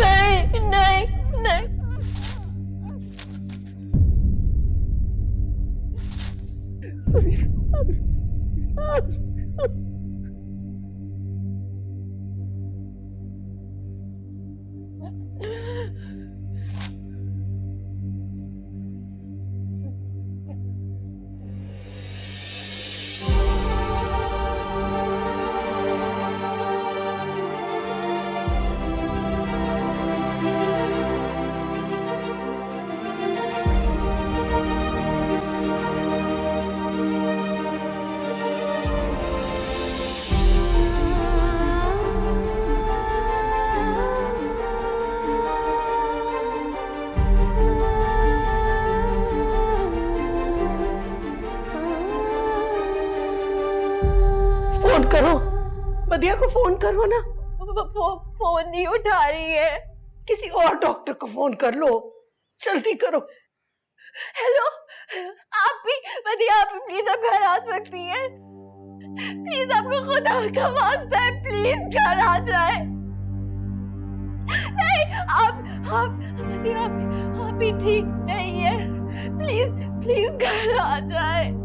नहीं नहीं नहीं। समीर, फोन करो, बदिया को फोन करो ना। फोन नहीं उठा रही है। किसी और डॉक्टर को फोन कर लो, जल्दी करो। हेलो, आप भी बदिया, आप प्लीज अब घर आ सकती हैं? प्लीज, आपको खुदा का वास्ता है, प्लीज घर आ जाए। नहीं, आप बदिया, आप भी ठीक नहीं है। प्लीज प्लीज घर आ जाए।